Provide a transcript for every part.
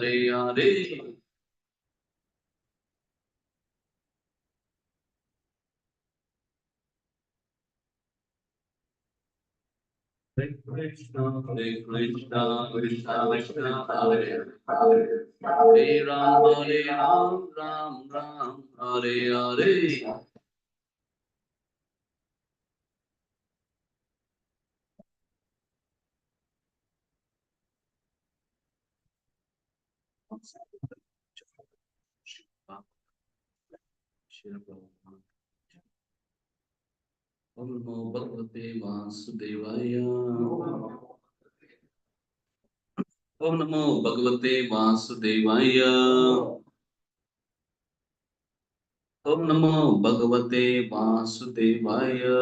Hare Hare. Hare Krishna, Krishna Krishna, Hare Hare, Hare Ram, Ram Ram, Hare Hare. Om Namo Bhagavate Vasudevaya. Om Namo Bhagavate Vasudevaya. Om Namo Bhagavate Vasudevaya.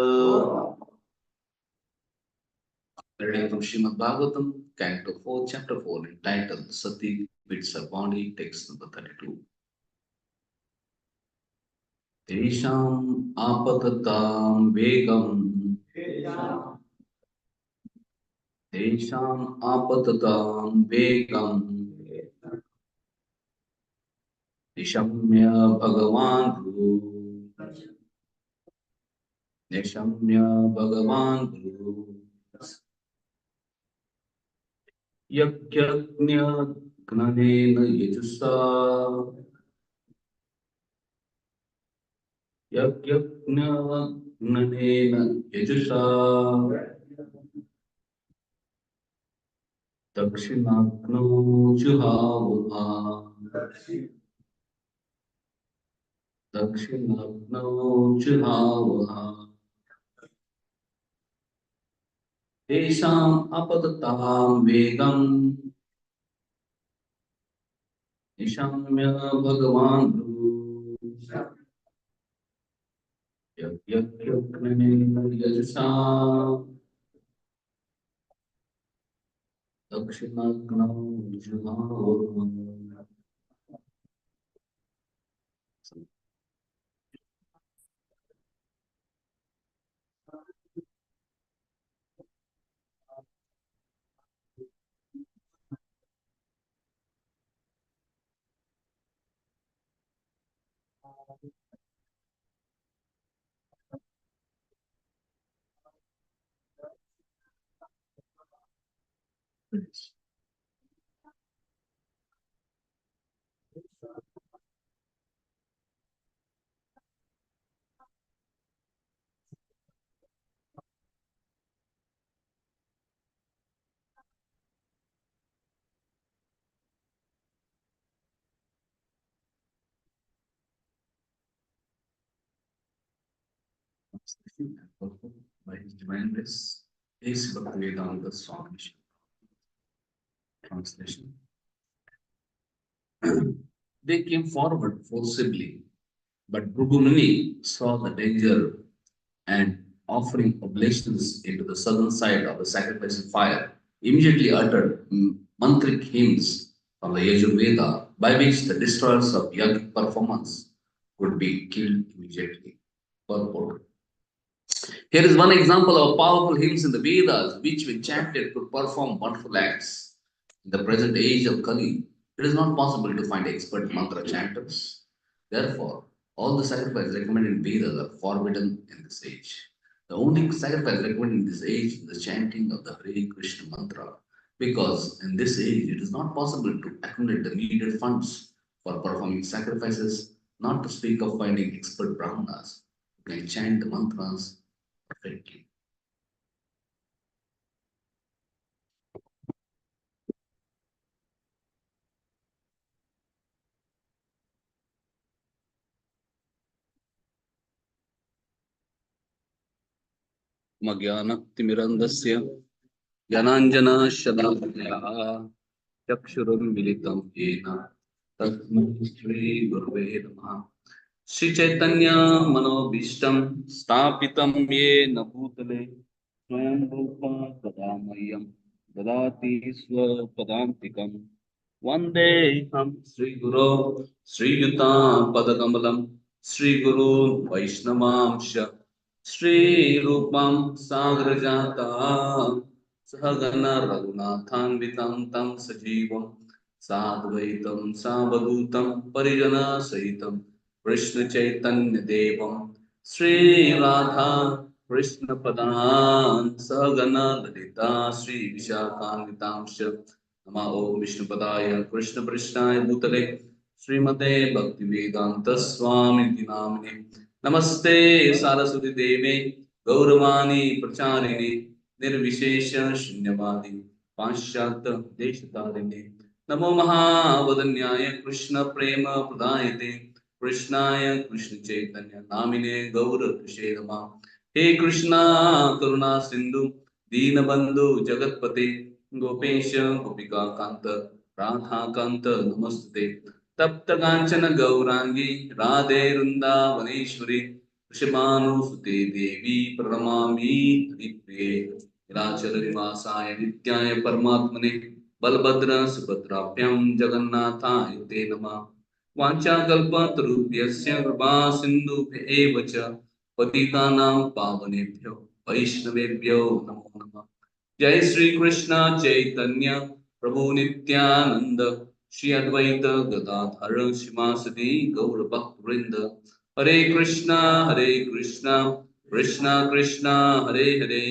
Reading from Srimad Bhagavatam, Canto 4, Chapter 4, entitled Sati Quits Her Body, text number 32. Tesham apatatam vegam. Tesham apatatam vegam. Nishamya Bhagavan Guru. Nishamya Bhagavan Guru. Yakyajna gnanena yajusa. Yakyajna gnanena yajusa. Dakshinagno juhavaha. Dakshinagno juhavaha. Tesham apatatam vegam. Nishamya Bhagavan Guru. Yakyajna yajusa. Dakshinagno juhavaha. By His Divine Grace, is Bhaktivedanta Swami. Translation. They came forward forcibly, but Bhrigu Muni saw the danger and, offering oblations into the southern side of the sacrificial fire, immediately uttered mantric hymns from the Yajurveda by which the destroyers of yogic performance could be killed immediately. Purport. Here is one example of powerful hymns in the Vedas which, when chanted, could perform wonderful acts. In the present age of Kali, it is not possible to find expert mantra chanters. Therefore, all the sacrifices recommended in Vedas are forbidden in this age. The only sacrifice recommended in this age is the chanting of the Hare Krishna mantra, because in this age it is not possible to accumulate the needed funds for performing sacrifices, not to speak of finding expert brahmanas who can chant the mantras perfectly. Magyana-timirandasya Jnananjana-shalankaya Chakshurunmilitam yena Tasmai Shri Gurave Namaha. Shri Chaitanya Manobhishtam Stapitam Yena Bhutale Swayam Rupa Tadamayam Dadati Swapadantikam Vandeham Sri Guru Sri Yuta Padakamalam Sri Guru Vaishnavamsha Sri Rupam Sagrajata Sahagana Raghunathan Vitam Tam Sajivam साद्वैतं सावधूतं परिजनसहितं कृष्णचैतन्यदेवं Shri Radha कृष्णपदान् सहगणा Lalita श्रीविशाखान्वितांश्च नमः ॐ विष्णुपदाय कृष्णपृष्ठाय भूतले श्रीमते भक्तिवेदान्तस्वामिति नामिने नमस्ते सारस्वती देवे गौरवाणी प्रचारिणे निर्विशेष शून्यवादी पाश्चात्य देशतारिणे नमो महावदन्याय कृष्ण प्रेम प्रदायते कृष्णाय कृष्ण चैतन्य नामिने गौरकृषे नमः हे कृष्णा करुणा सिंधु दीनबंधु जगतपते गोपेश गोपिका कांत राधा कांत नमस्ते तप्त कांचन गौरांगी राधे वृंदावनेश्वरी वृषभानुसुते देवी प्रणमामि हरिप्रिये निराचल निवासाय नित्याय परमात्मने बलभद्र सुभद्राभ्यां जगन्नाथाय ते नमः वाञ्छाकल्पतरुभ्यश्च कृपा सिन्धुभ्येव च पतितानां पावनेभ्यो वैष्णवेभ्यो नमो नमः जय श्री कृष्ण चैतन्य प्रभु नित्यानंद श्री अद्वैत गदाधर श्रीवासदि गौर भक्तवृंद हरे Krishna Krishna Krishna Hare Hare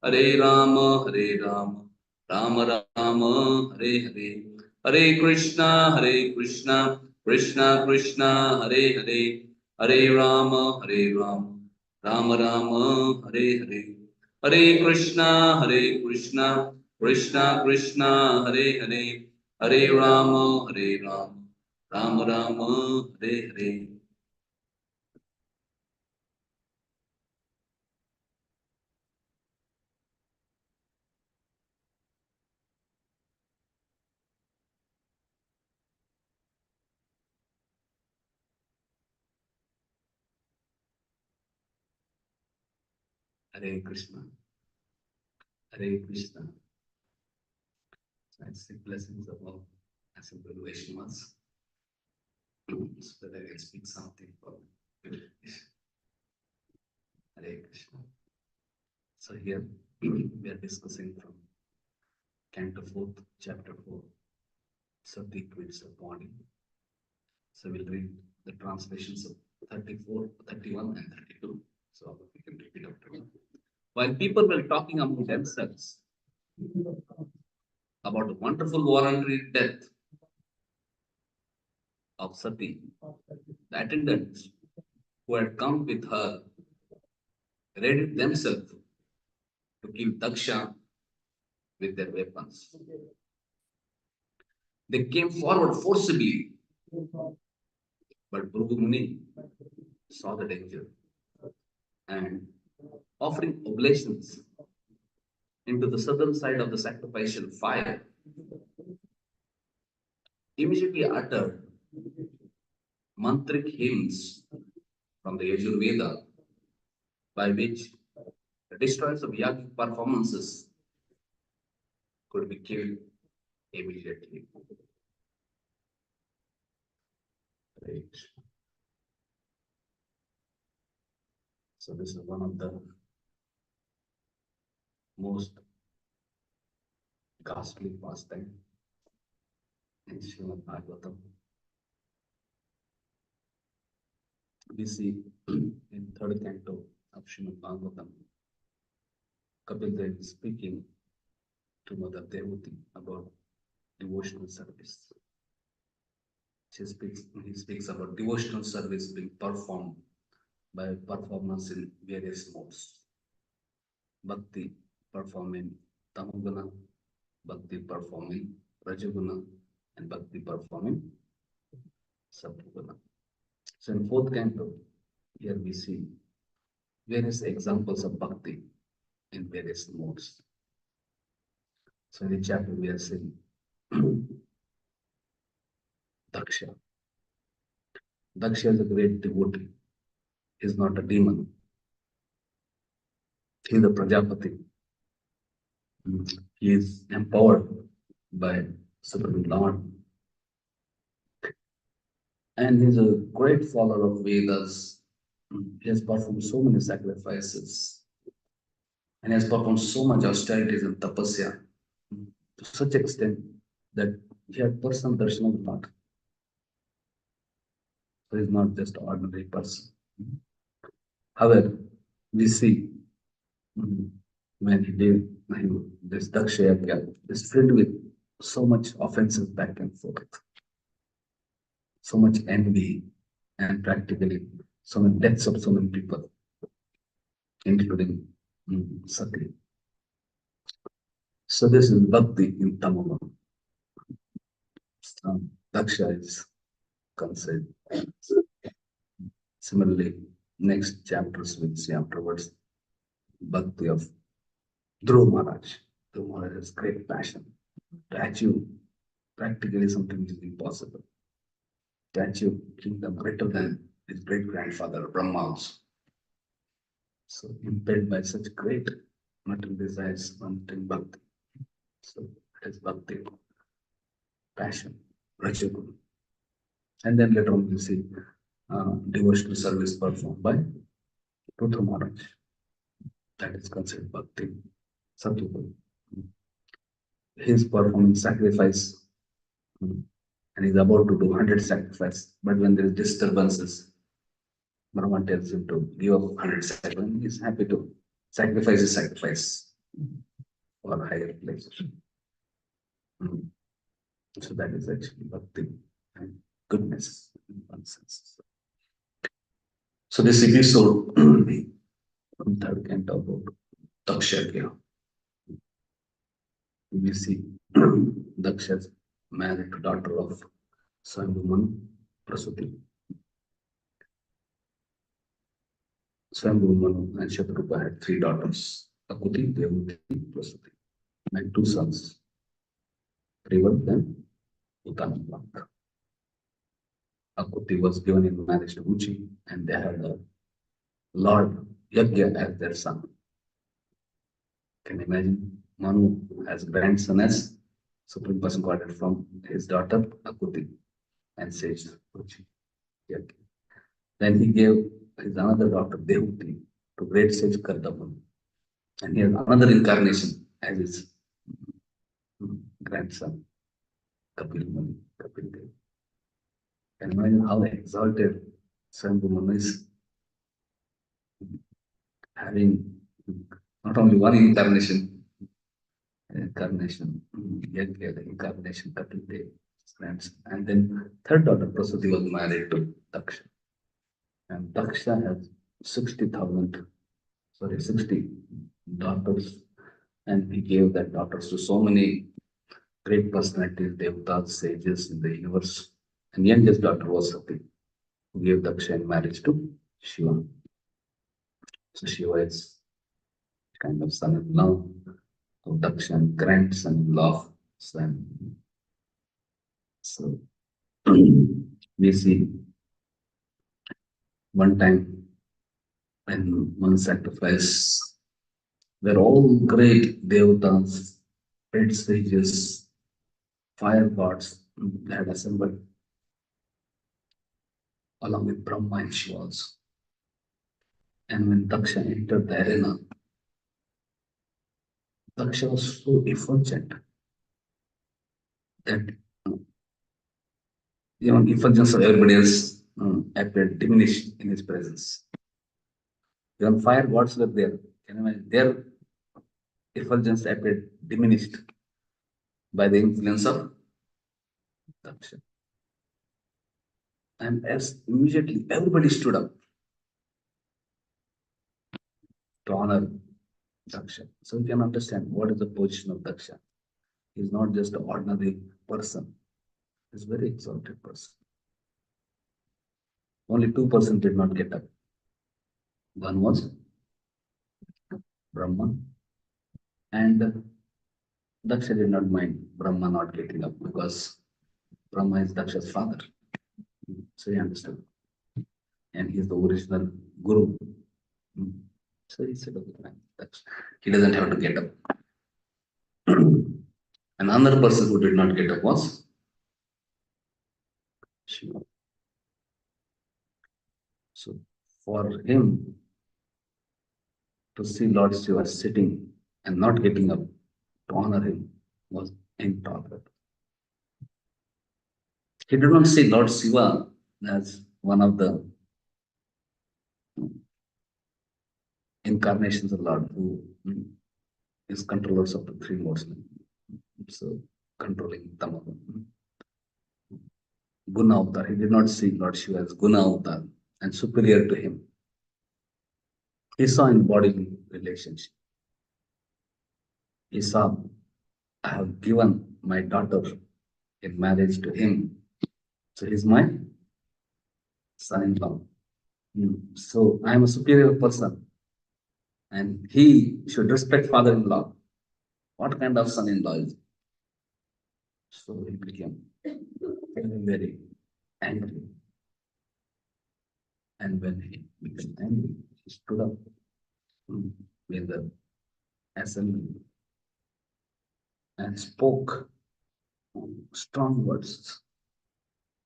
Hare Ram Ram Ram Hare Hare Hare Krishna Krishna Krishna Hare Hare Hare Ram Ram Ram Hare Hare Hare Krishna Krishna Krishna Hare Hare Hare Ram Ram Ram Hare Hare Hare Krishna, Hare Krishna. So I seek blessings of all assembled Vaishnavas so that I can speak something for Hare Krishna. So here we are discussing from Canto 4th, Chapter 4, Sati quits the body. So we'll read the translations of 34, 31, and 32. So we can repeat after me. While people were talking among themselves about the wonderful voluntary death of Sati, the attendants who had come with her readied themselves to kill Daksha with their weapons. They came forward forcibly, but Bhrigu Muni saw the danger and offering oblations into the southern side of the sacrificial fire, immediately uttered mantric hymns from the Yajurveda by which the destroyers of yogic performances could be killed immediately. Right. So this is one of the most ghastly pastime in Srimad Bhagavatam. We see in third canto of Srimad Bhagavatam, Kapil Dev is speaking to Mother Devati about devotional service. He speaks about devotional service being performed by performers in various modes. Bhakti performing Tamaguna, Bhakti performing Rajaguna, and Bhakti performing Sattva. So in fourth canto, here we see various examples of Bhakti in various modes. So in the chapter we are seeing Daksha. Daksha is a great devotee. He is not a demon. He is a Prajapati. He is empowered by Supreme Lord. And he is a great follower of Vedas. He has performed so many sacrifices. And he has performed so much austerities and tapasya to such extent that He had personal darshan of the Lord. So he's not just an ordinary person. However, we see mm, when he did this Dakshayagya is filled with so much offenses back and forth, so much envy, and practically so many deaths of so many people, including Sati. So this is Bhakti in Tamama. Daksha is considered. Similarly, next chapters we'll see afterwards Bhakti of Dhruv Maharaj. Dhruv Maharaj has great passion to achieve practically something which is impossible. To achieve kingdom greater than his great grandfather Brahma also. So impelled by such great material desires, wanting bhakti. So it is bhakti, passion, Rajagun. And then later on we see devotional service performed by Pruthra Maharaj. That is considered bhakti, Satyugal. He is performing sacrifice and he's about to do 100 sacrifice. But when there is disturbances, Brahma tells him to give up 100 sacrifice. He's happy to sacrifice his sacrifice for higher places. So that is actually bhakti and goodness in one sense. So this episode from third canto about Daksha. We see Daksha's married to daughter of Swambhuman Prasuti. Swambhuman and Shatrupa had three daughters, Akuti, Devuti, Prasuti, and two sons, Trivat and Uttanaplank. Akuti was given in marriage to Uchi, and they had a Lord Yagya as their son. Can you imagine? Manu has grandson as Supreme Person got it from his daughter Akuti and sage Uchi. Yagya. Then he gave his another daughter Devuti to great sage Kardaman. And he has another incarnation as his grandson, Kapil Muni, Kapil Dev. Can you imagine how exalted Swambhu is, having not only one incarnation, Yagya, the incarnation Kapil Dev, his grandson. And then third daughter Prasuti was married to Daksha. And Daksha has 60 daughters, and he gave that daughters to so many great personalities, devatas, sages in the universe. And youngest daughter was Sati, who gave Daksha in marriage to Shiva. So Shiva is kind of son-in-law of Daksha and grandson-in-law of Swami. So we see one time when one sacrifice, where all great devatas, great sages, fire gods had assembled along with Brahma and Shiva also. And when Daksha entered the arena, Daksha was so effulgent that effulgence of everybody else appeared diminished in his presence. Even fire gods were there. Can you imagine? Their effulgence appeared diminished by the influence of Daksha. And as immediately everybody stood up to honor Daksha. So you can understand what is the position of Daksha. He's not just an ordinary person, he's a very exalted person. Only 2% did not get up. One was Brahma, and Daksha did not mind Brahma not getting up because Brahma is Daksha's father. So he understood. And he's the original guru. So he said, okay, fine. He doesn't have to get up. Another person who did not get up was Shiva. So for him to see Lord Shiva sitting and not getting up to honor him was intolerable. He did not see Lord Shiva as one of the incarnations of Lord who is controllers of the three modes. So controlling Tama. Guna Avatar. He did not see Lord Shiva as Guna Avatar and superior to him. He saw in bodily relationship. He saw, I have given my daughter in marriage to him. So he's my son-in-law. So I am a superior person and he should respect father-in-law. What kind of son-in-law is he? So he became very, very angry. And when he became angry, he stood up in the assembly and spoke strong words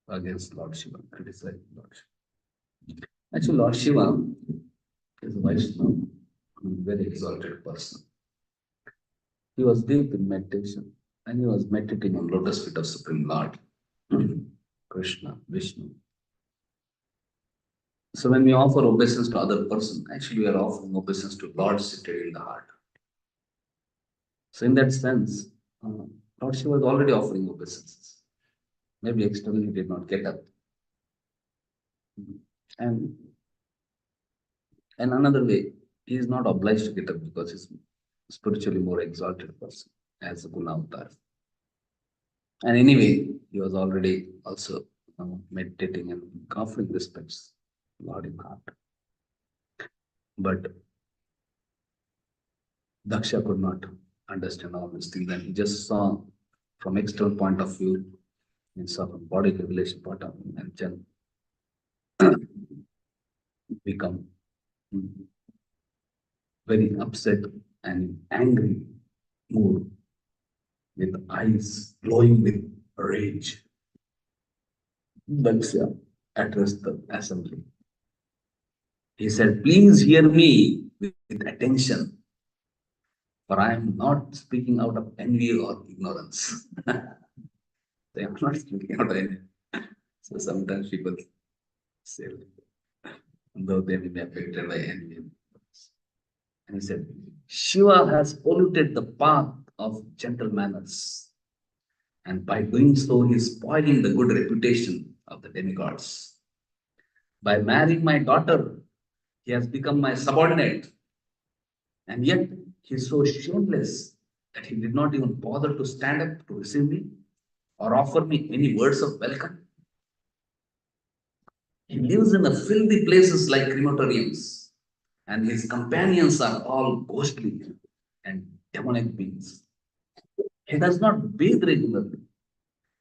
against Lord Shiva, criticized Lord Shiva. Actually, Lord Shiva is a Vaishnava, a very exalted person. He was deep in meditation and he was meditating on lotus feet of Supreme Lord, Krishna, Vishnu. So when we offer obeisance to other person, actually we are offering obeisance to Lord seated in the heart. So in that sense, Lord Shiva was already offering obeisances. Maybe externally he did not get up. And another way, he is not obliged to get up because he's spiritually more exalted person as a Guna Avatar. And anyway, he was already also meditating and offering respects to Lord in heart. But Daksha could not understand all these things, and he just saw from external point of view, he saw from body revelation point of view, and then become very upset and angry mood with eyes glowing with rage. Daksha addressed the assembly. He said, please hear me with attention, for I am not speaking out of envy or ignorance. They are not speaking out of envy. So sometimes people say, though they may be affected by envy. And he said, Shiva has polluted the path of gentle manners. And by doing so, he is spoiling the good reputation of the demigods. By marrying my daughter, he has become my subordinate. And yet, he is so shameless that he did not even bother to stand up to receive me or offer me any words of welcome. He lives in the filthy places like crematoriums, and his companions are all ghostly and demonic beings. He does not bathe regularly,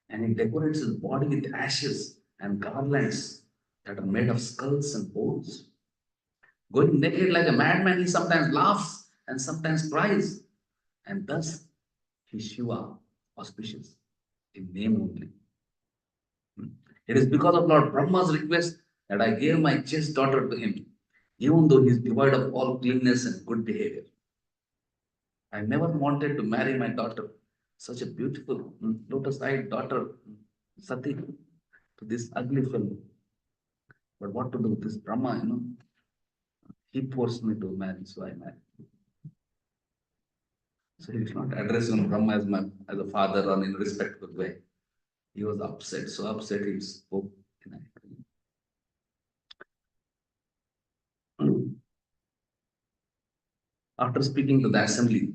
and he decorates his body with ashes and garlands that are made of skulls and bones. Going naked like a madman, he sometimes laughs and sometimes cries, and thus he is Shiva, auspicious, in name only. It is because of Lord Brahma's request that I gave my chaste daughter to him, even though he is devoid of all cleanness and good behavior. I never wanted to marry my daughter, such a beautiful lotus-eyed daughter, Sati, to this ugly fellow. But what to do? This Brahma, he forced me to marry, so I married. So he did not address Brahma as a father or in a respectful way. He was upset, so upset he spoke in anger. After speaking to the assembly,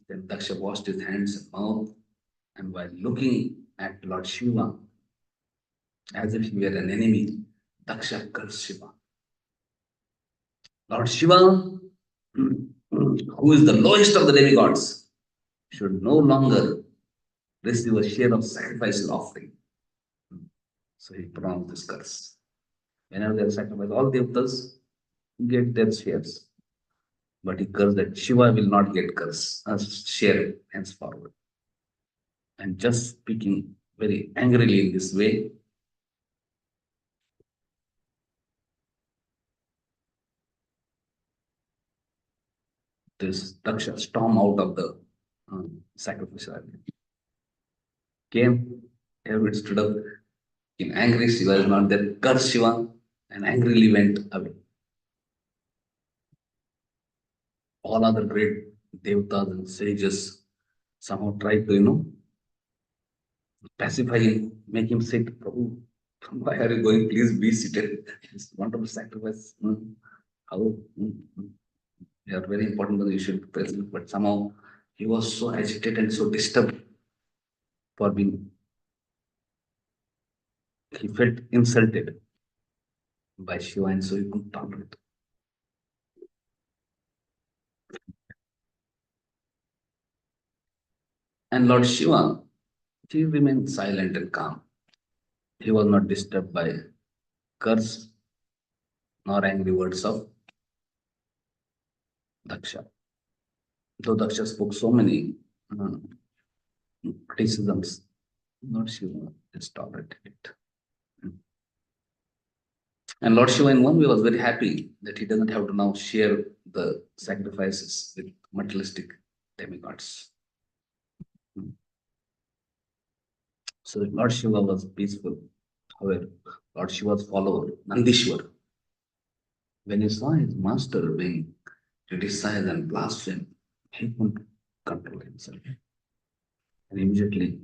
then Daksha washed his hands and mouth, and while looking at Lord Shiva as if he were an enemy, Daksha cursed Shiva. Lord Shiva, who is the lowest of the demigods, should no longer receive a share of sacrificial offering. So he pronounced this curse. Whenever there is sacrifice, all devatas get their shares. But he cursed that Shiva will not get a share henceforward. And just speaking very angrily in this way, this Daksha stormed out of the sacrificial area. Came, everybody stood up, In angry, Shiva is not there. Cursed Shiva and angrily went away. All other great devatas and sages somehow tried to, pacify him, make him sit. Prabhu, why are you going? Please be seated. It's wonderful sacrifice. How? You are very important, but you should be present. But somehow he was so agitated and so disturbed for being, he felt insulted by Shiva, and so he couldn't tolerate. And Lord Shiva, he remained silent and calm. He was not disturbed by curse nor angry words of Daksha. Though Daksha spoke so many uh, criticisms, Lord Shiva just tolerated it. And Lord Shiva, in one way, was very happy that he doesn't have to now share the sacrifices with materialistic demigods. So Lord Shiva was peaceful. However, Lord Shiva's follower, Nandishwar, when he saw his master being criticized and blasphemed, he couldn't control himself. And immediately,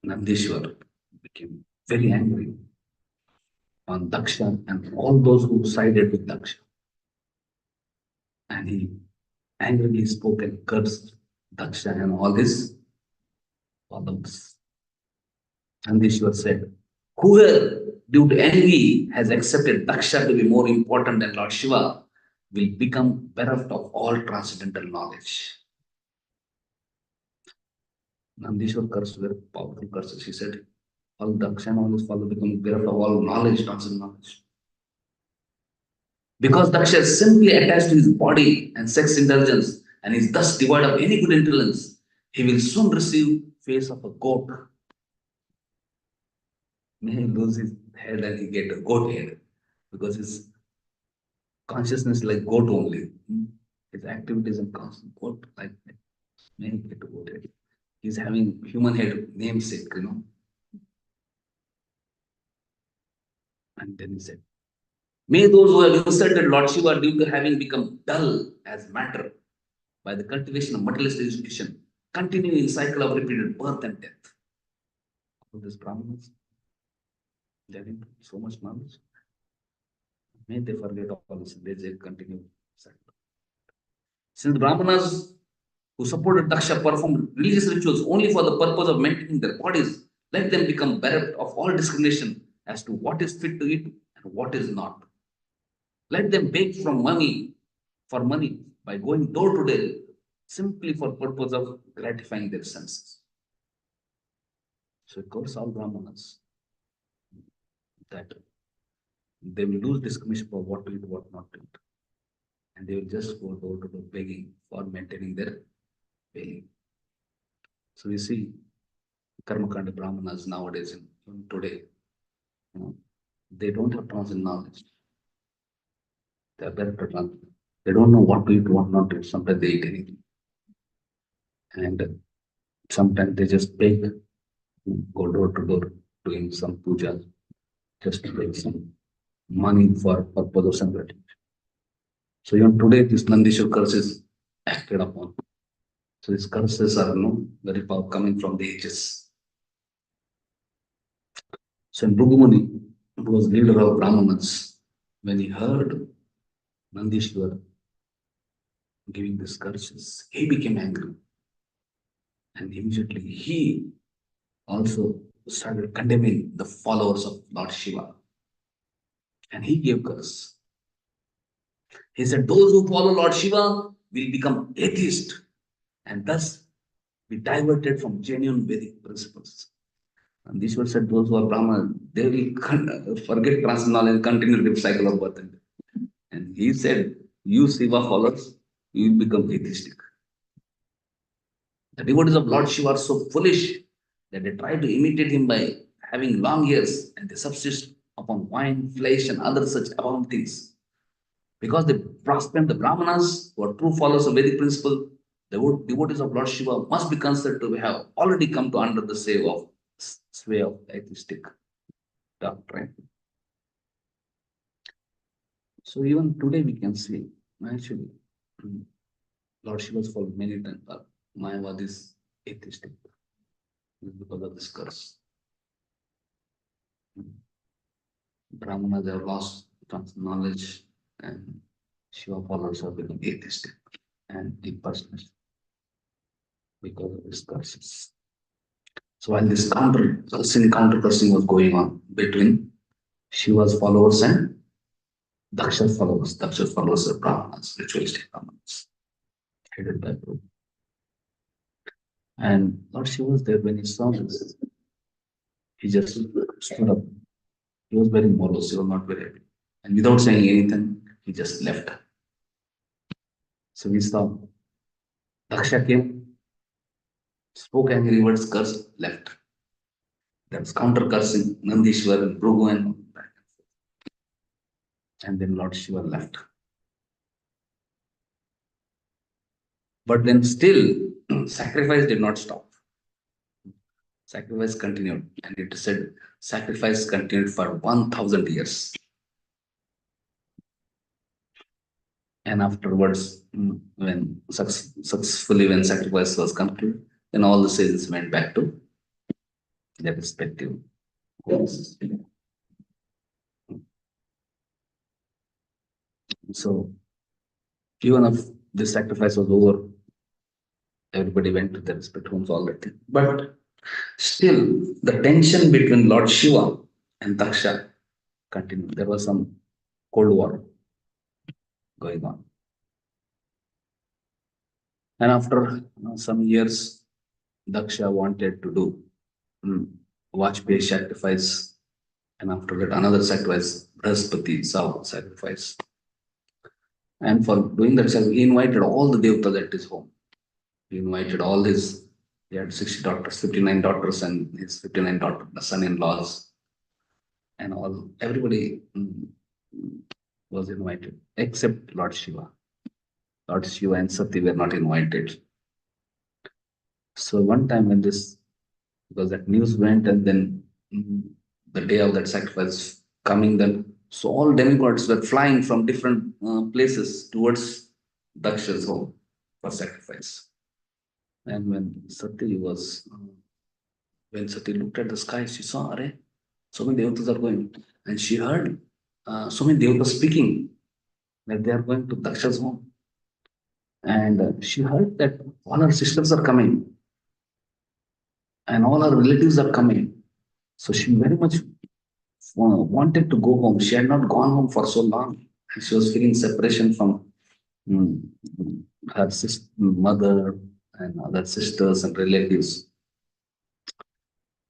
Nandishwar became very angry on Daksha and all those who sided with Daksha. And he angrily spoke and cursed Daksha and all his followers. Nandishwar said, whoever due to envy has accepted Daksha to be more important than Lord Shiva will become bereft of all transcendental knowledge. Nandishwar cursed were powerful curses. He said, all Daksha and all his followers become bereft of all knowledge, transcendental knowledge. Because Daksha is simply attached to his body and sex indulgence and is thus devoid of any good intelligence, he will soon receive face of a goat. May he lose his head and he get a goat head because his consciousness is like goat only. His activities and constant goat like may he get a goat head. He's having human head namesake. And then he said, may those who have insulted Lord Shiva due to having become dull as matter by the cultivation of materialistic education continue in cycle of repeated birth and death. All these Brahmanas, they have so much knowledge. May they forget all this, they continue cycle. Since the Brahmanas who supported Daksha performed religious rituals only for the purpose of maintaining their bodies, let them become bereft of all discrimination as to what is fit to eat and what is not. Let them beg from money for money by going door to door simply for purpose of gratifying their senses. So it calls all Brahmanas that they will lose discrimination for what to eat, what not to eat. And they will just go door to door begging for maintaining their belly. So we see Karmakanda Brahmanas nowadays, today, they don't have transcendent knowledge. They are better to They don't know what to eat, what not to eat. Sometimes they eat anything. And sometimes they just beg, go door to door doing some puja, just to beg some money for purpose of somebody. So even today, this Nandishwar curse is acted upon. So these curses are very powerful coming from the ages. So in Bhugumuni, who was leader of Brahmanas, when he heard Nandishwar giving these curses, he became angry. And immediately he also started condemning the followers of Lord Shiva. And he gave curse. He said, those who follow Lord Shiva will become atheist and thus be diverted from genuine Vedic principles. And Ishwar said, those who are Brahman, they will forget transcendental and continue the cycle of birth and death. And he said, you Shiva followers, you will become atheistic. The devotees of Lord Shiva are so foolish that they try to imitate him by having long ears and they subsist upon wine, flesh, and other such abound things. Because they blaspheme the Brahmanas, who are true followers of Vedic principle, the devotees of Lord Shiva must be considered to have already come to under the sway of atheistic doctrine. So even today we can see, actually, mm, Lord Shiva's followed many times, but Mayavad is atheistic because of this curse. Mm. Brahmanas have lost knowledge, and Shiva followers have become atheistic and impersonal because of this curses. So while this counter cursing was going on between Shiva's followers and Daksha's followers are Brahmanas, ritualistic Brahmanas, headed by Prabhu. And Lord Shiva was there when he saw this. He just stood up. He was very morose, he was not very happy. And without saying anything, he just left. So we saw Daksha came, spoke angry words, cursed, left. That was counter cursing, Nandishwar and Prabhu and back. And then Lord Shiva left. But then still, sacrifice did not stop. Sacrifice continued, and it said sacrifice continued for 1,000 years. And afterwards, when successfully when sacrifice was concluded, then all the saints went back to their respective homes. So even if the sacrifice was over, everybody went to their respective homes, all that thing. But still, the tension between Lord Shiva and Daksha continued. There was some Cold War going on. And after some years, Daksha wanted to do Vajpayee sacrifice, and after that, another sacrifice, Brahaspati sacrifice. And for doing that, he invited all the devatas at his home. He invited all his, he had 60 daughters, 59 daughters, and his 59 daughter, son in laws, and all, everybody was invited except Lord Shiva. Lord Shiva and Sati were not invited. So one time when this, because that news went, and then the day of that sacrifice coming, then so all demigods were flying from different places towards Daksha's home for sacrifice. And when Sati looked at the sky, she saw, Are, so many devatas are going, and she heard so many devatas speaking that they are going to Daksha's home, and she heard that all her sisters are coming, and all her relatives are coming. So she very much wanted to go home. She had not gone home for so long. She was feeling separation from mm, her mother and other sisters and relatives.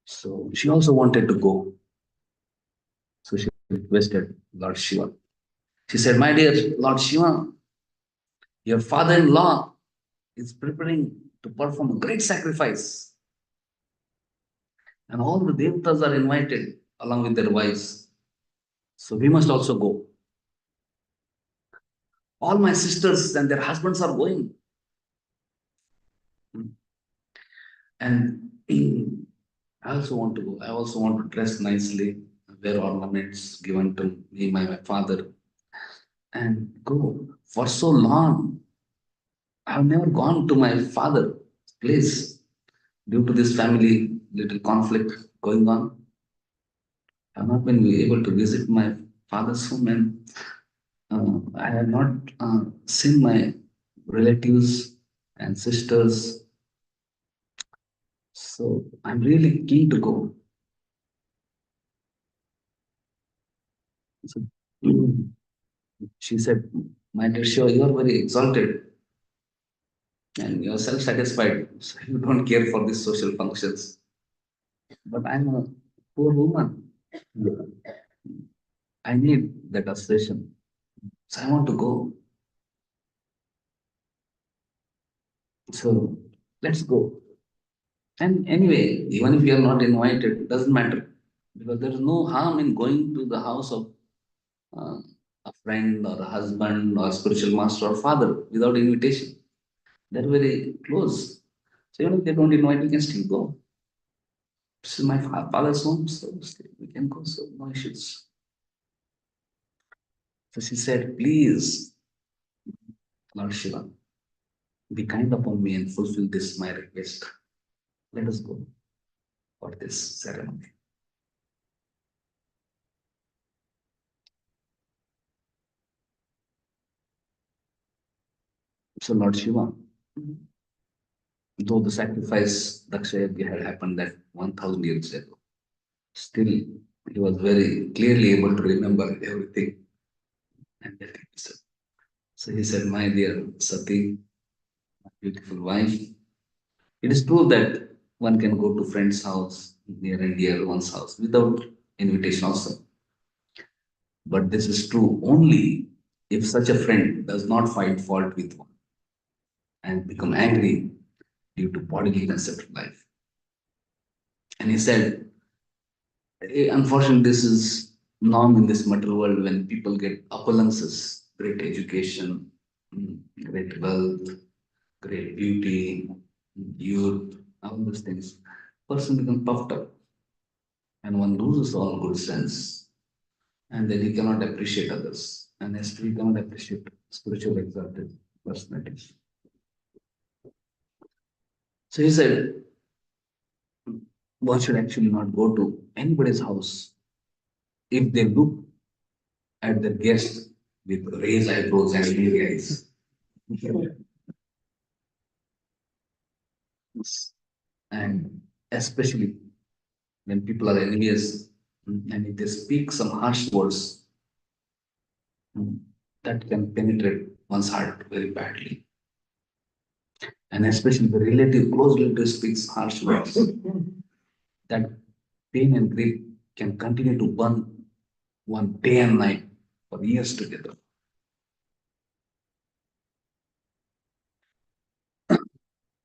So she also wanted to go. So she requested Lord Shiva. She said, My dear Lord Shiva, your father-in-law is preparing to perform a great sacrifice. And all the devatas are invited along with their wives. So we must also go. All my sisters and their husbands are going. And I also want to go. I also want to dress nicely, wear ornaments given to me by my father, and go. For so long, I have never gone to my father's place due to this family little conflict going on. I have not been able to visit my father's home, and I have not seen my relatives and sisters. So I'm really keen to go. So, she said, My dear Shiva, you are very exalted and you are self satisfied. So you don't care for these social functions. But I'm a poor woman. I need that assertion. So I want to go. So let's go. And anyway, even if you are not invited, it doesn't matter because there is no harm in going to the house of uh, a friend or a husband or a spiritual master or father without invitation. They're very close. So even if they don't invite, you can still go. This is my father's home, so we can go, so no issues. So she said, please, Lord Shiva, be kind upon me and fulfill this my request. Let us go for this ceremony. So Lord Shiva, though the sacrifice Dakshayagya had happened that 1000 years ago, still he was very clearly able to remember everything. And that he said. So he said, my dear Sati, my beautiful wife, it is true that one can go to friend's house, near and dear one's house, without invitation also. But this is true only if such a friend does not find fault with one and become angry due to bodily concept of life. And he said, unfortunately, this is norm in this material world when people get opulences, great education, great wealth, great beauty, youth, all those things. Person becomes puffed up and one loses all good sense and then he cannot appreciate others and he cannot appreciate spiritual exalted personalities. So he said, one should actually not go to anybody's house if they look at the guest with raised eyebrows and angry eyes. And especially when people are envious and if they speak some harsh words that can penetrate one's heart very badly. And especially the relative, close relative speaks harsh words, that pain and grief can continue to burn one day and night for years together.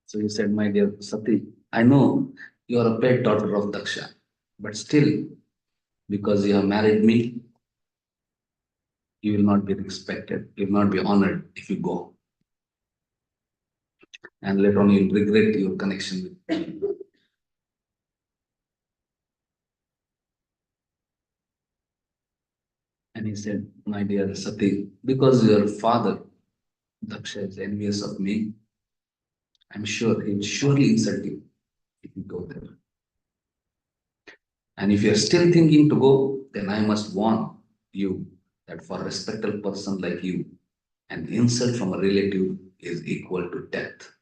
So he said, my dear Sati, I know you are a pet daughter of Daksha, but still, because you have married me, you will not be respected, you will not be honored if you go. And later on, you'll regret your connection with me. And he said, my dear Sati, because your father, Daksha, is envious of me, I'm sure he will surely insult you if you go there. And if you're still thinking to go, then I must warn you that for a respectable person like you, an insult from a relative is equal to death.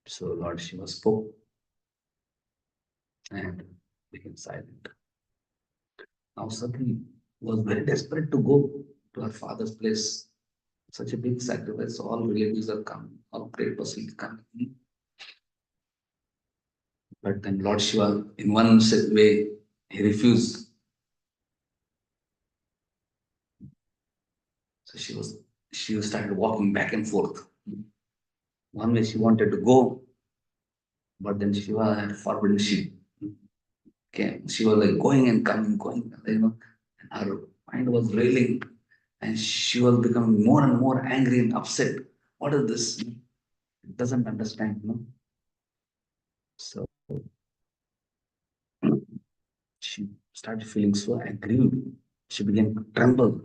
So Lord Shiva spoke and became silent. Now Sati was very desperate to go to her father's place. Such a big sacrifice, all relatives are coming, all great person coming. But then Lord Shiva, in one way, he refused. So she started walking back and forth. One way she wanted to go, but then Shiva had forbidden she. Okay, she was like going and coming, and her mind was railing, and she was becoming more and more angry and upset. What is this? It doesn't understand. So she started feeling so aggrieved. She began to tremble,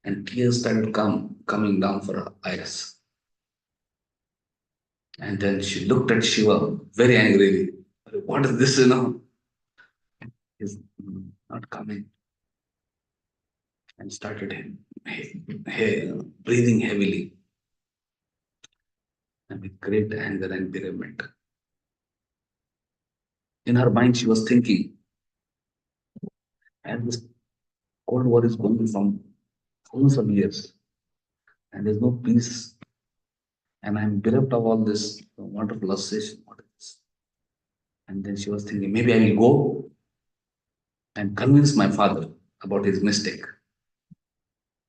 and tears started coming down for her eyes. And then she looked at Shiva very angrily. What is this? He's not coming. And started breathing heavily and with great anger and bereavement. In her mind, she was thinking, and this Cold War is going from thousands of years, and there's no peace, and I'm bereft of all this wonderful association. What is this? And then she was thinking, maybe I will go and convince my father about his mistake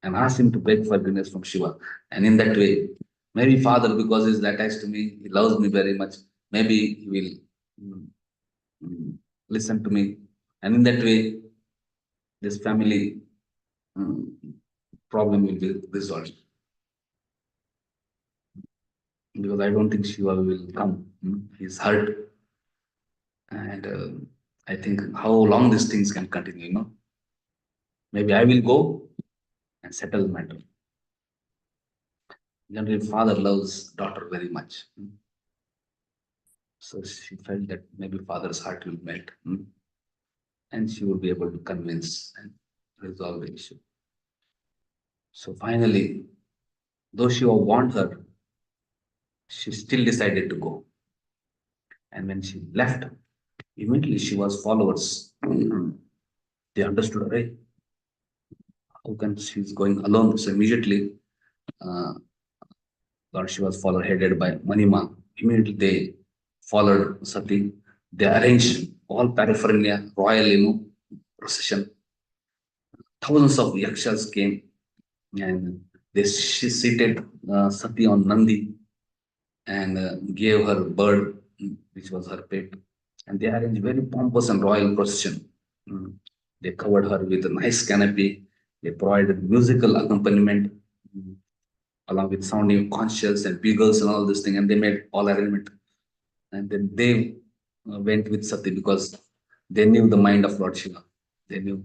and ask him to beg forgiveness from Shiva. And in that way, maybe father, because he's attached to me, he loves me very much, maybe he will listen to me. And in that way, this family mm, problem will be resolved. Because I don't think Shiva will come He's hurt. And I think how long these things can continue, Maybe I will go and settle the matter. Generally, father loves daughter very much. So she felt that maybe father's heart will melt, and she would be able to convince and resolve the issue. So finally, though she warned her, she still decided to go. And when she left, immediately she was followers. They understood, right? How can she's going alone? So immediately, uh, Lord Shiva was followed headed by Manima. Immediately they followed Sati. They arranged all paraphernalia, royal, procession. Thousands of yakshas came and she seated Sati on Nandi and gave her bird, which was her pet. And they arranged very pompous and royal procession. Mm. They covered her with a nice canopy. They provided musical accompaniment, mm, along with sounding conch shells and bugles and all this thing. And they made all arrangement. And then they went with Sati because they knew the mind of Lord Shiva. They knew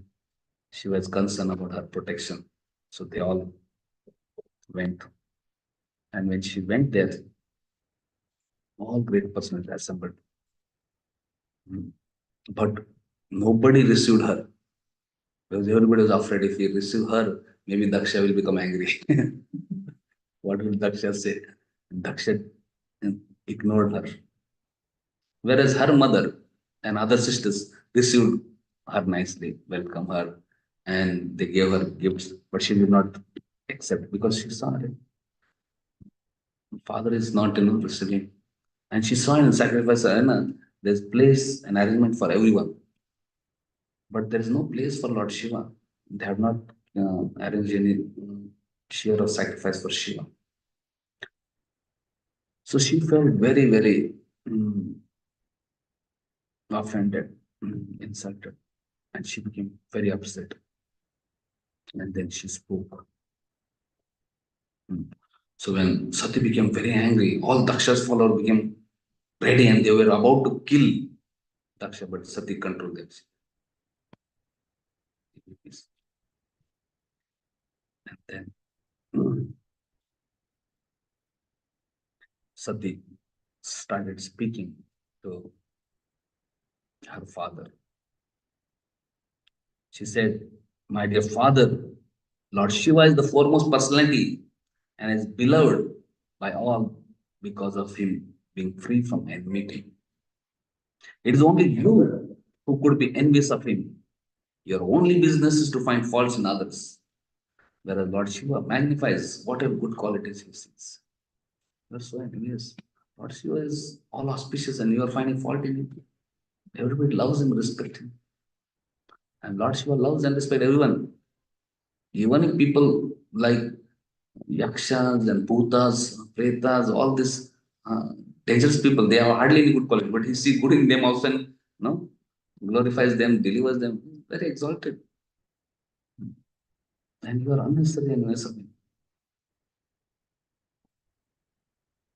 she was concerned about her protection. So they all went. And when she went there, all great personalities assembled. Mm. But nobody received her because everybody was afraid if he receive her, maybe Daksha will become angry. What will Daksha say? Daksha ignored her. Whereas her mother and other sisters received her nicely, welcome her, and they gave her gifts, but she did not accept because she saw it. Father is not receiving. And she saw in the sacrifice, there's place and arrangement for everyone. But there is no place for Lord Shiva. They have not arranged any share of sacrifice for Shiva. So she felt very, very offended, insulted, and she became very upset. And then she spoke. So when Sati became very angry, all Daksha's followers became ready and they were about to kill Daksha, but Sati controlled them. And then Sati started speaking to her father. She said, "My dear father, Lord Shiva is the foremost personality and is beloved by all because of him being free from enmity. It is only you who could be envious of him. Your only business is to find faults in others, whereas Lord Shiva magnifies whatever good qualities he sees. You are so envious. Lord Shiva is all auspicious and you are finding fault in him. Everybody loves him, respects him. And Lord Shiva loves and respects everyone. Even if people like yakshas and bhutas, pretas, all these uh, dangerous people, they have hardly any good quality, but he sees good in them also and glorifies them, delivers them. Very exalted. And you are unnecessary and necessary.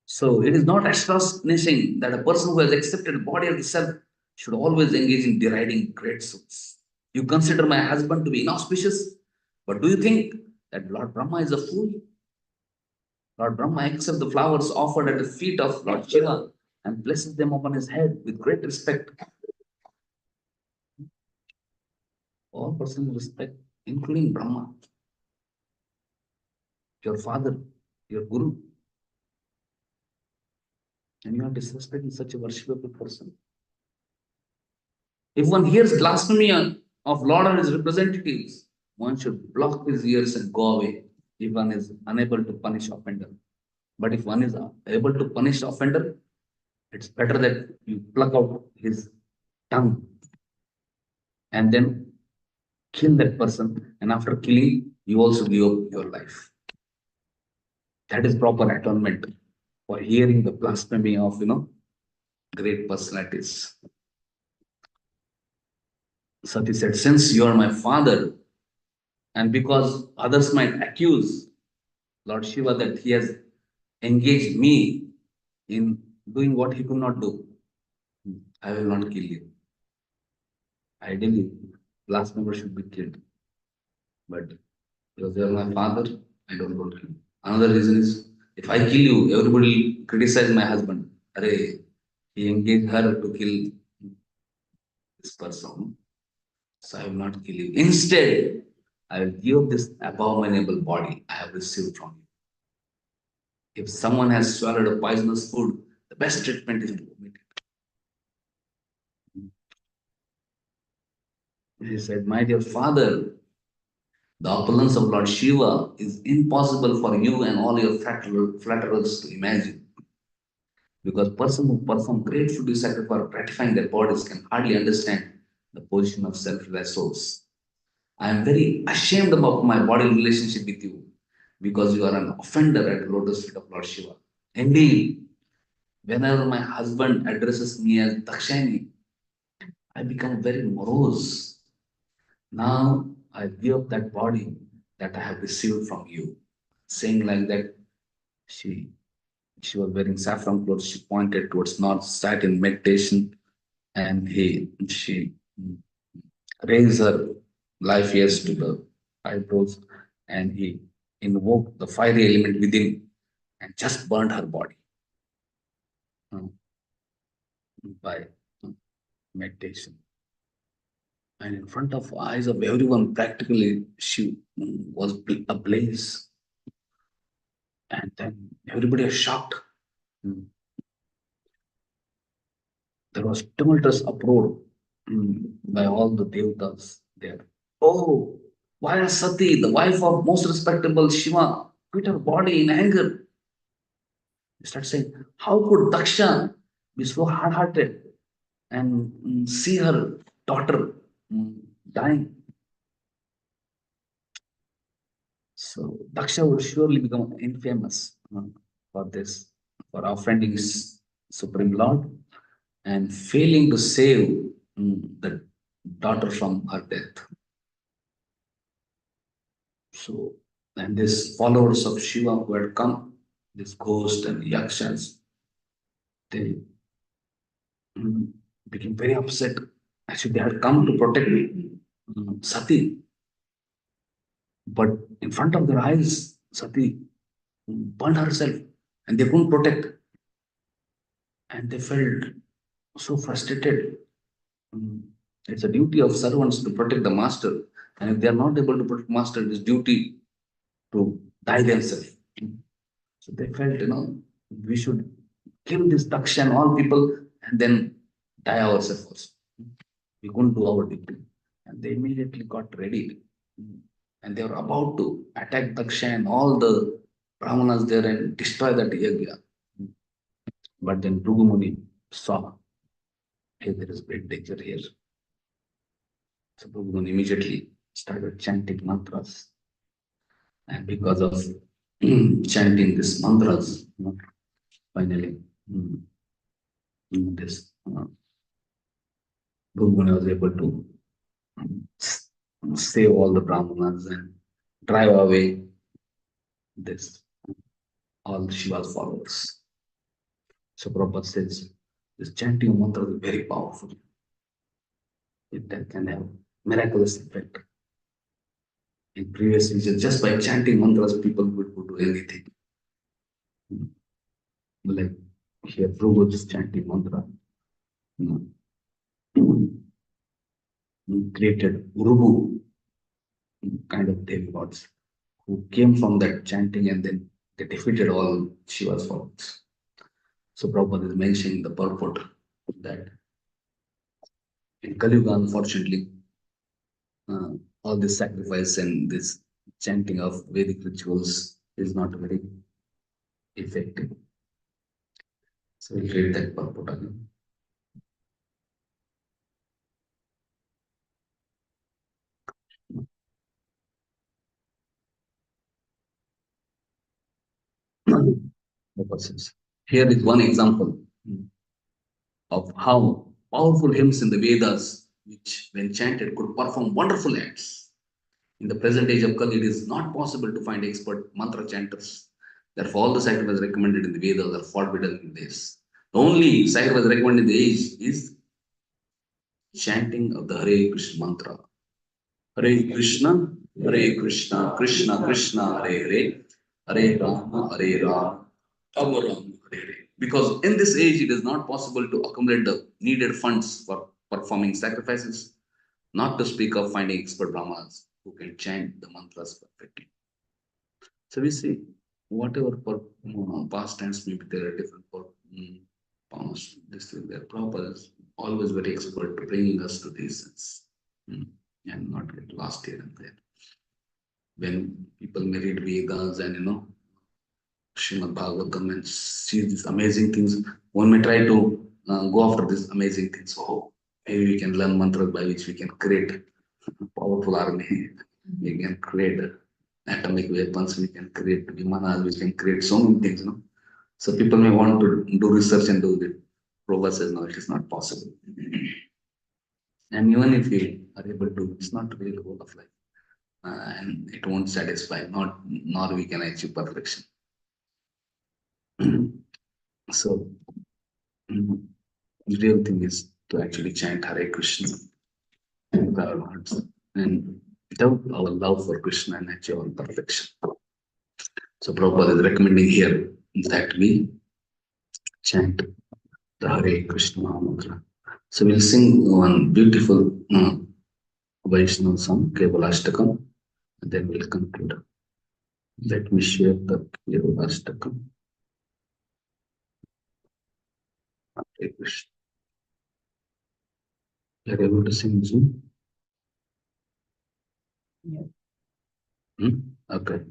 So it is not astonishing that a person who has accepted the body of the self should always engage in deriding great souls. You consider my husband to be inauspicious, but do you think that Lord Brahma is a fool? Lord Brahma accepts the flowers offered at the feet of Lord Shiva and places them upon his head with great respect. All persons respect, including Brahma, your father, your guru. And you are disrespecting such a worshipable person. If one hears blasphemy of Lord or his representatives, one should block his ears and go away if one is unable to punish offender. But if one is able to punish offender, it's better that you pluck out his tongue and then kill that person. And after killing, you also give up your life. That is proper atonement for hearing the blasphemy of great personalities. Sati said, since you are my father, and because others might accuse Lord Shiva that he has engaged me in doing what he could not do. I will not kill you. Ideally, class members should be killed. But because they are my father, I don't want to kill. Another reason is if I kill you, everybody will criticize my husband. Arey, he engaged her to kill this person. So I will not kill you. Instead, I will give this abominable body I have received from you. If someone has swallowed a poisonous food, the best treatment is to vomit it. He said, my dear father, the opulence of Lord Shiva is impossible for you and all your flatterers to imagine. Because person who perform great food sacrifice for gratifying their bodies can hardly understand the position of self-realized souls. I am very ashamed about my body relationship with you because you are an offender at the lotus feet of Lord Shiva. Indeed, whenever my husband addresses me as Dakshani, I become very morose. Now I give up that body that I have received from you. Saying like that, she she was wearing saffron clothes. She pointed towards north, sat in meditation, and she raised her life years to the eyebrows, and he invoked the fiery element within and just burned her body uh, by meditation. And in front of eyes of everyone, practically she was ablaze. And then everybody was shocked. Mm. There was tumultuous uproar by all the devatas there. Oh, why has Sati, the wife of most respectable Shiva, quit her body in anger? They start saying, how could Daksha be so hard-hearted and see her daughter dying? So Daksha will surely become infamous for this, for offending his Supreme Lord and failing to save the daughter from her death. So, and these followers of Shiva who had come, this ghost and yakshas, they mm, became very upset. Actually, they had come to protect Sati, but in front of their eyes, Sati burned herself and they couldn't protect. And they felt so frustrated. Mm, It's a duty of servants to protect the master. And if they are not able to protect master, it is duty to die themselves. So they felt, we should kill this Daksha and all people and then die ourselves also. We couldn't do our duty. And they immediately got ready. And they were about to attack Daksha and all the Brahmanas there and destroy that yagya. But then Bhrigu Muni saw, hey, there is great danger here. So Bhrigu Muni immediately started chanting mantras. And because of chanting these mantras, finally, this Bhrigu was able to save all the Brahmanas and drive away this all Shiva's followers. So Prabhupada says this chanting mantra is very powerful. It can have miraculous effect. In previous regions, just by chanting mantras, people would do anything. Like here, Prabhu just chanting mantra. You created Urubu kind of demigods who came from that chanting and then they defeated all Shiva's followers. So Prabhupada is mentioning the purport that in Kali Yuga, unfortunately, uh, all this sacrifice and this chanting of Vedic rituals is not very effective. So we'll read that purport again. Prabhupada says, here is one example of how powerful hymns in the Vedas, which when chanted could perform wonderful acts. In the present age of Kali, it is not possible to find expert mantra chanters. Therefore, all the sacrifices recommended in the Vedas are forbidden in this. The only sacrifice recommended in the age is chanting of the Hare Krishna mantra. Hare Krishna, Hare Krishna, Krishna Krishna, Hare Hare, Hare Rama, Hare Rama, Rama Rama, Hare Hare. Because in this age, it is not possible to accumulate the needed funds for performing sacrifices, not to speak of finding expert Brahmas who can chant the mantras perfectly. So we see whatever past tense maybe there are different past this thing there. Prabhupada is always very expert to bringing us to these sense and not get lost here and there. When people may read Vedas and Srimad Bhagavatam and see these amazing things, one may try to go after these amazing things. Oh, maybe we can learn mantras by which we can create a powerful army. We can create atomic weapons. We can create vimanas. We can create so many things. So people may want to do research and do it. Prabhupada says no, it is not possible. And even if you are able to, it's not really the whole of life. And it won't satisfy, nor we can achieve perfection. So the real thing is to actually chant Hare Krishna with our hearts and without our love for Krishna and achieve our perfection. So Prabhupada is recommending here that we chant the Hare Krishna mantra. So we'll sing one beautiful Vaishnava song, Kevalastakam, and then we'll conclude. Let me share the Kevalastakam. Hare Krishna. You're able to sing Zoom? Yeah. Okay.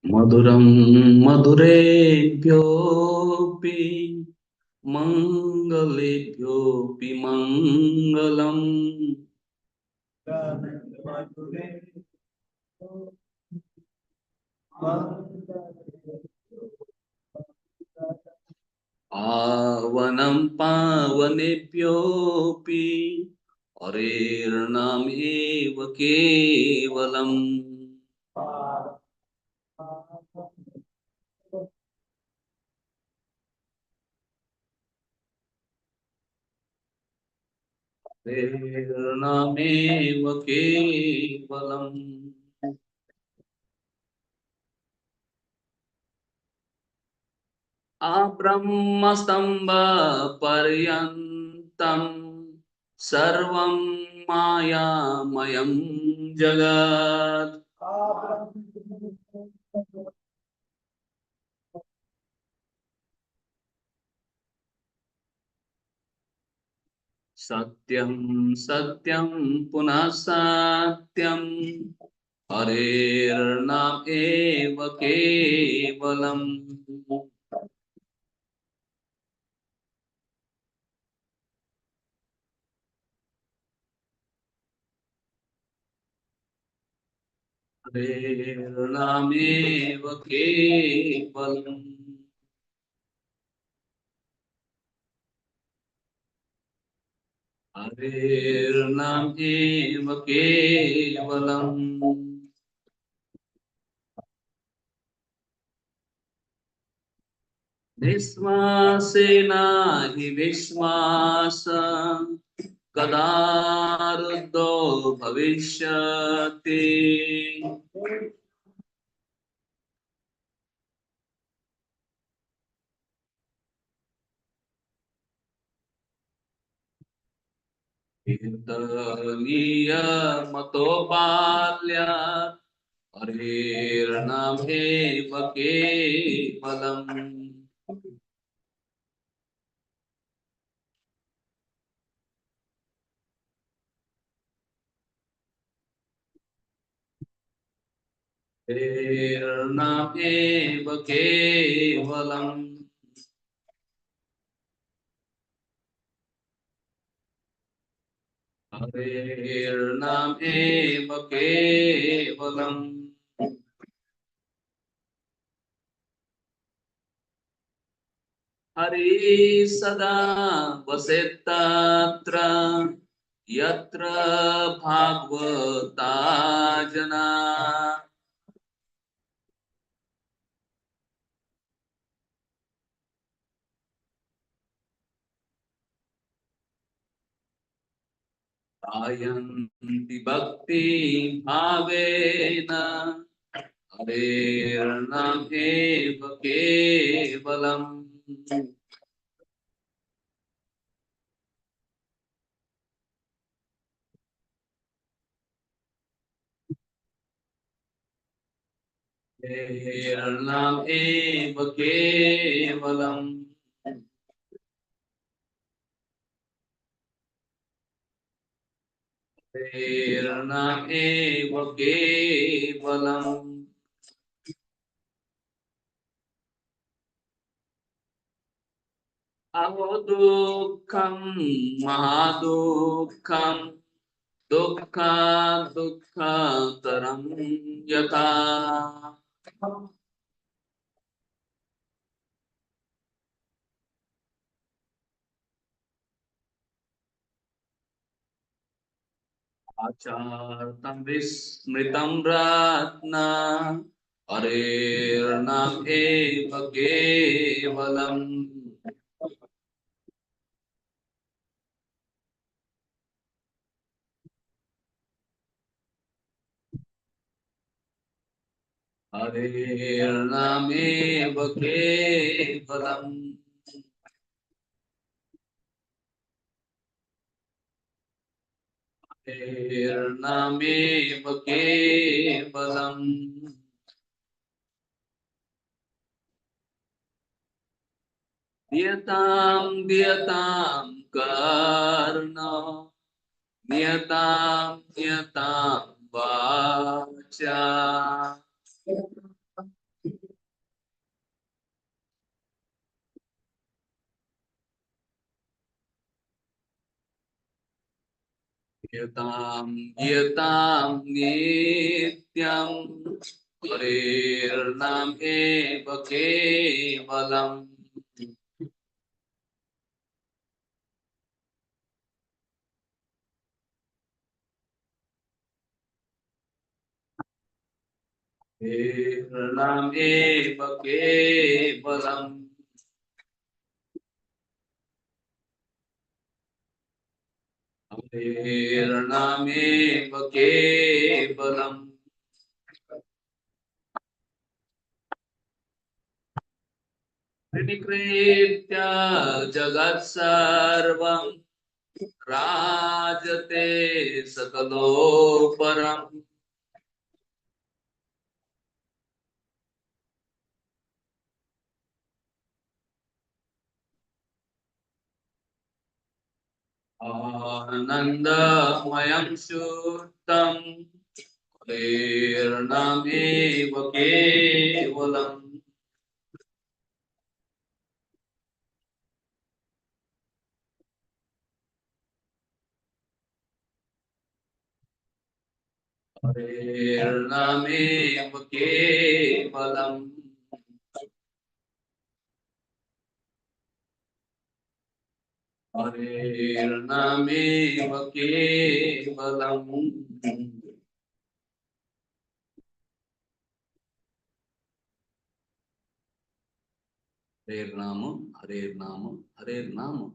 Madhuram Madhurebhyopi Mangalebhyopi Mangalam Avanam Pavanebhyopi Harirnameva Kevalam Harirnameva Kevalam Abrahmastamba Paryantam Sarvam Mayamayam Jagat Satyam Satyam Punah Satyam Harirnam Eva Kevalam Harirnam Eva Kevalam Harirnam Eva Kevalam Vishwasena hi Vishwasa Kadaruddo Bhavishyati Kirtaniya Mato Balya Harirnam Eva Kevalam Harirnam Eva Kevalam Harirnam Eva Kevalam Hari Sada Vasetatra Yatra Bhagavata Jana Ayanti bhakti bhavena Harirnameva kevalam Harirnameva kevalam Harirnameva kevalam Avodukam mahadukam Dukkha dukkha taram yata achartam vismritam ratna arirnam eva kevalam arirnam eva kevalam arirnam eva kevalam diyatam diyatam karna Niyatam niyatam vacha niyatam niyatam nityam Harirnam eva kevalam Harirnam eva kevalam Harirnam eva kevalam Vinikritya jagat sarvam Rajate sakaloparam Anandamayam Shuttam Harirnameva Kevalam Harirnameva Kevalam Harirnameva Kevalam Harirnama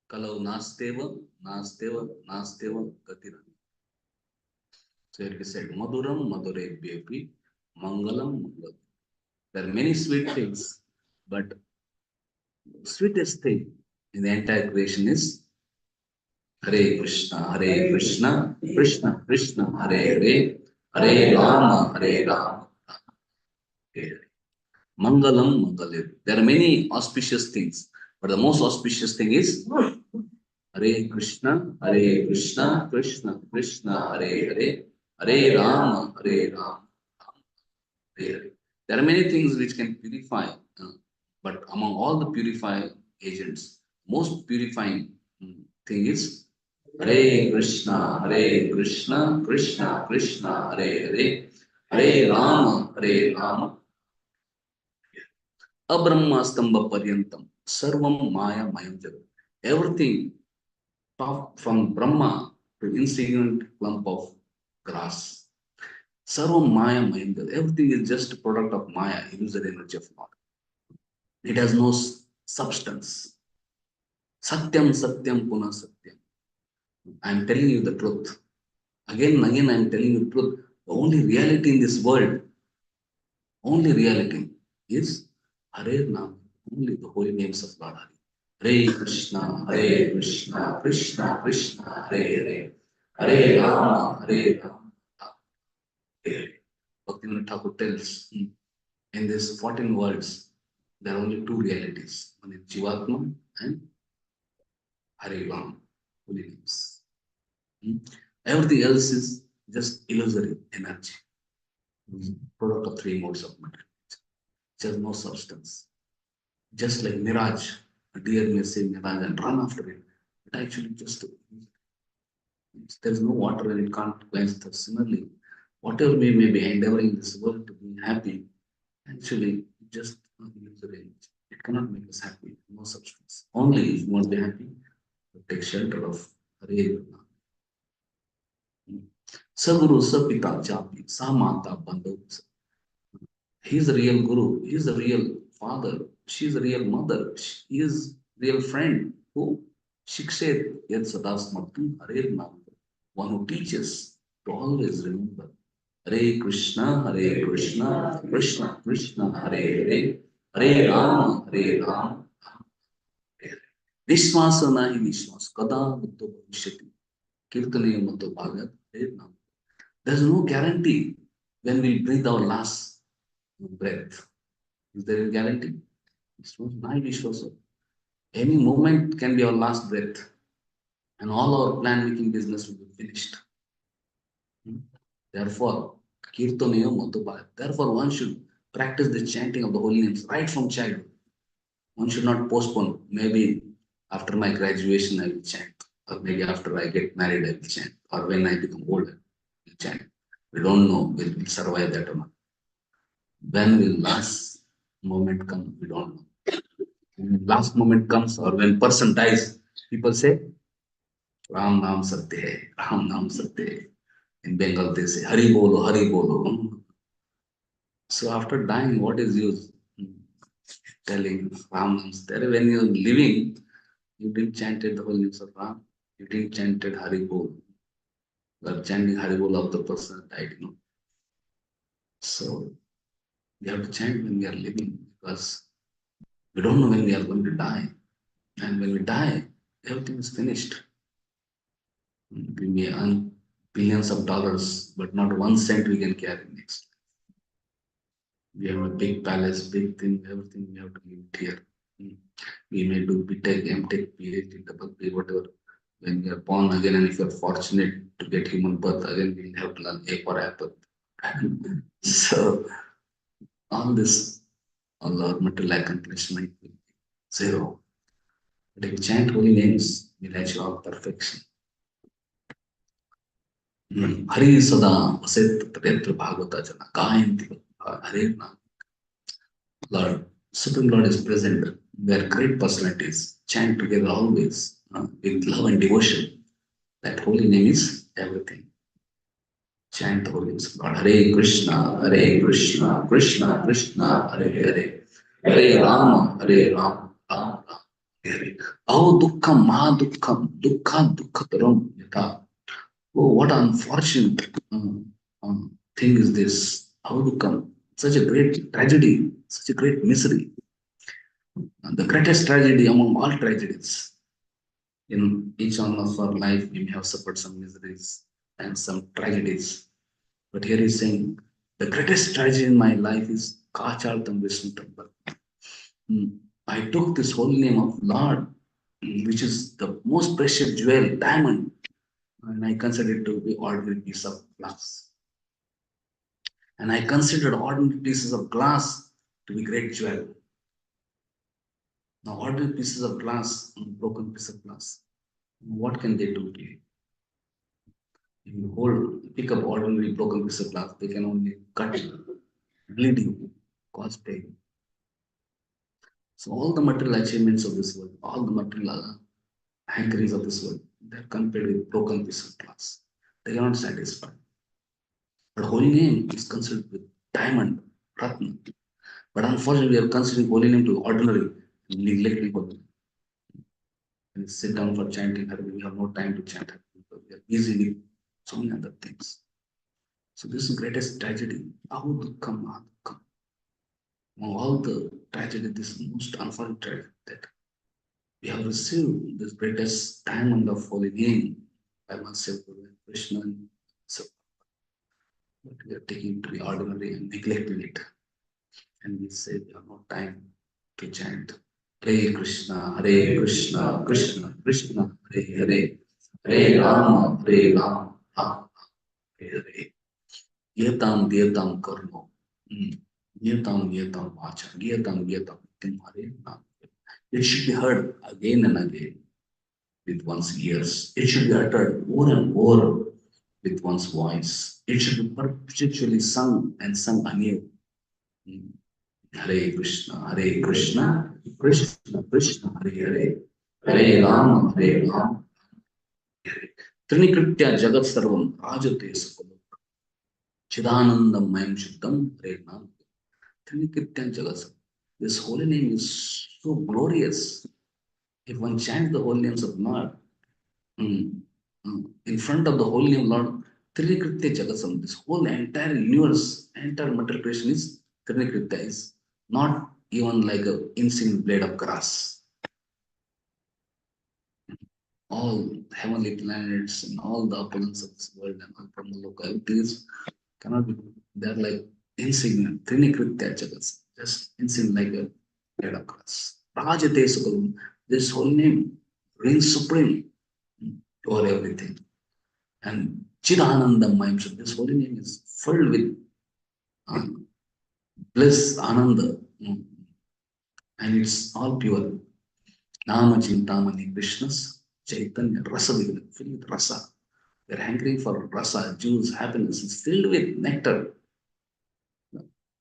Kalau nasteva nasteva gatirani. So it is said Maduram Madurebhyepi Mangalam Mangalam. There are many sweet things, but sweetest thing in the entire creation is Hare Krishna, Krishna Krishna, Hare Hare, Hare Rama, Hare Rama, Hare Hare. Mangalam Mangalam. There are many auspicious things, but the most auspicious thing is Hare Krishna, Krishna Krishna, Hare Hare, Hare Rama, Hare Rama, Hare Hare. There are many things which can purify, but among all the purifying agents, most purifying thing is Hare Krishna, Krishna Krishna, Hare Hare, Hare Rama, Hare Rama, Abrahmastamba Paryantam, Sarvam Maya Mayam Jagat. Everything top from Brahma to insignificant clump of grass. Sarvam Maya Mayam Everything is just a product of Maya, illusory energy of God. It has no substance. Satyam Satyam Puna Satyam. I'm telling you the truth. Again and again, I'm telling you the truth. The only reality in this world, only reality is Hare Nam, only the holy names of Lord Hari. Hare Krishna, Krishna Krishna, Hare Hare, Hare Rama, Hare Rama, Hare Hare. Bhaktivinoda Thakur tells in these 14 words, there are only two realities. One is Jivatma and Hare Ram, holy names. Hmm. Everything else is just illusory energy, product of three modes of matter. Just no substance. Just like mirage, a deer may say mirage and run after it. But actually, just there's no water and it can't quench thirst. Similarly, whatever we may be endeavoring in this world to be happy, actually, just illusory. It cannot make us happy. No substance. Only if you want to be happy, take shelter of Hare. Saguru, Sapita, Chapi, Samata, Bandhu. He's the real guru. He's the real father. She's the real mother. He is real friend. Who? Shikshet Yad Sadas Martin Hare Nam. One who teaches to always remember. Hare Krishna, Krishna Krishna, Hare Hare, Hare Rama, Hare Rama, Hare Hare. Vishwasa nahi vishwas, kada buddho bhavishyati. Kirtane mato bhagat, Hare Nam. There's no guarantee when we breathe our last breath. Is there a guarantee? Vishwas. Any moment can be our last breath, and all our plan making business will be finished. Therefore, Kirtaniya Madhubhaya. Therefore, one should practice the chanting of the holy names right from childhood. One should not postpone. Maybe after my graduation, I will chant, or maybe after I get married, I will chant, or when I become older, I will chant. We don't know will we survive that or not. When will last moment come? We don't know. When last moment comes, or when person dies, people say, Ram Naam Satya hai, Ram Naam Satya hai. In Bengal, they say, Hari Bolo, Hari Bolo. So after dying, what is use? Telling Ram Naam Satya hai. When you're living, you didn't chanted the whole names of Ram. You didn't chanted Hari Bol. You are chanting Hari Bol of the person that died, So we have to chant when we are living because we don't know when we are going to die. And when we die, everything is finished. We may earn billions of dollars, but not 1 cent we can carry next. We have a big palace, big thing, everything we have to leave it here. We may do BTech, MTech, PhD, double P, whatever. When we are born again, and if you are fortunate to get human birth again, we'll have to learn A for apple. So all this, all our material accomplishment will be zero. But if we chant holy names, we'll achieve all perfection. Hari Sada Vaset Taretra Bhagavata Jana Gayanti Hare Nam. Lord, Supreme Lord is present where great personalities chant together always with love and devotion. That holy name is everything. Chant the holy names of God. Hare Krishna, Krishna Krishna, Hare Hare, Hare Rama, Hare Rama, Rama Rama, Hare Hare. Avo Dukkham, Mahadukham, Dukkha Dukkhataram Yata. Oh, what unfortunate thing is this? Avo Dukkham, such a great tragedy, such a great misery. And the greatest tragedy among all tragedies. In each one of our life, we may have suffered some miseries and some tragedies. But here he's saying, the greatest tragedy in my life is Kachaltam Vishnu Temple. I took this holy name of Lord, which is the most precious jewel, diamond, and I consider it to be ordinary piece of glass. And I considered ordinary pieces of glass to be great jewel. Now, ordinary pieces of glass, broken piece of glass, what can they do to you? If you pick up ordinary broken piece of glass, they can only cut you, bleed you, cause pain. So all the material achievements of this world, all the material hankeries of this world, they're compared with broken piece of glass. They are not satisfied. But holy name is considered with diamond, Ratna. But unfortunately, we are considering holy name to ordinary, neglecting holy name. When we sit down for chanting, we have no time to chant. busy with so many other things. So this is the greatest tragedy. How to come? All the tragedy, this most unfortunate tragedy that we have received this greatest diamond of holy name by myself, Krishna. So, but we are taking it to be ordinary and neglecting it. And we say we have no time to chant. Hare Krishna, Krishna Krishna, Hare Hare, Hare Rama, Rama, Hare Hare. Yetam Detam Karmo. Yetam Vacha. Yetam Hare Nam. It should be heard again and again with one's ears. It should be uttered more and more with one's voice. It should be perpetually sung and sung anew. Hare Krishna, Krishna Krishna, Hare Hare, Hare Rama, Hare. Trinikritya Jagat Sarvam Rajate Sakulam Chidanandam Mayam Shuddham Hare Nam. Trinikritya Jagat Sarvam. This holy name is so glorious. If one chants the holy names of Lord, in front of the holy name Lord, Trinikritya Jagasam, this whole entire universe, entire material creation is Trinikritya, is not even like an insignificant blade of grass. All heavenly planets and all the opulence of this world and all Brahmaloka, everything cannot be, they're like insignificant, Trinikritya Jagasam, just insignificant like a blade of grass. Rajate Sukalam, this holy name reigns supreme over everything. And Chidanandam Mayam, this holy name is filled with bliss, Ananda, and it's all pure. Nama Chintamani Krishna's Chaitanya Rasa, filled with rasa. They're hankering for rasa, juice, happiness. It's filled with nectar.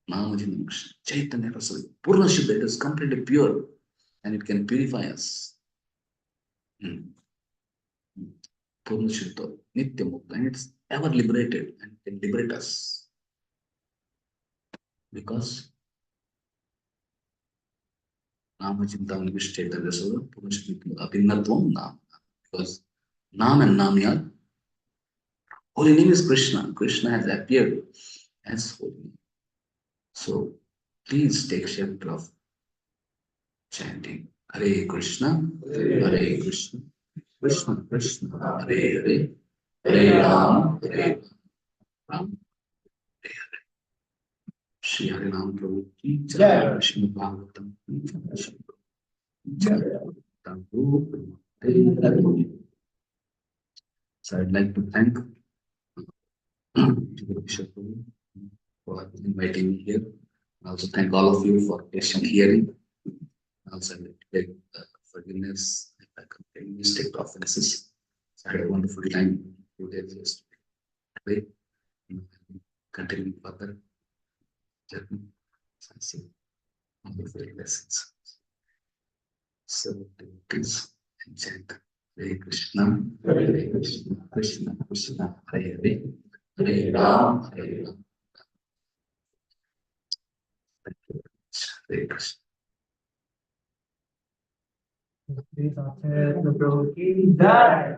Nama Chintamani Krishna, Chaitanya Rasa, Purna Shuddha, it is completely pure and it can purify us. Purna Shuddha, Nitya Mukta, and it's ever liberated and can liberate us. Because Nama Chintamani Krishna Chaitanya Rasa, Purna Shuddha, Abhinnatvam Nama. Because Nam and Namya, holy name is Krishna. Krishna has appeared as holy name. So please take shelter of chanting Hare Krishna, Krishna Krishna, Hare Hare, Hare Ram, Hare Ram, Hare Hare. Shri Harinam Prabhu ki Jai, Srimad Bhagavatam ki Jai. So I'd like to thank Bishop for inviting me here. I also thank all of you for patient hearing. Also, I like to beg forgiveness if I complain mistake offenses. So I had a wonderful time 2 days yesterday. Continuing further journey. So I see wonderful lessons. So please and chant Hare Krishna, Krishna Krishna, Hare Hare, Hare Ram, Hare Ram. Thank you very much. Hare Krishna. Prabhu ki Jai.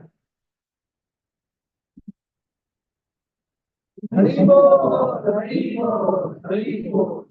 Hari Bol, Hari Bol, Hari Bol.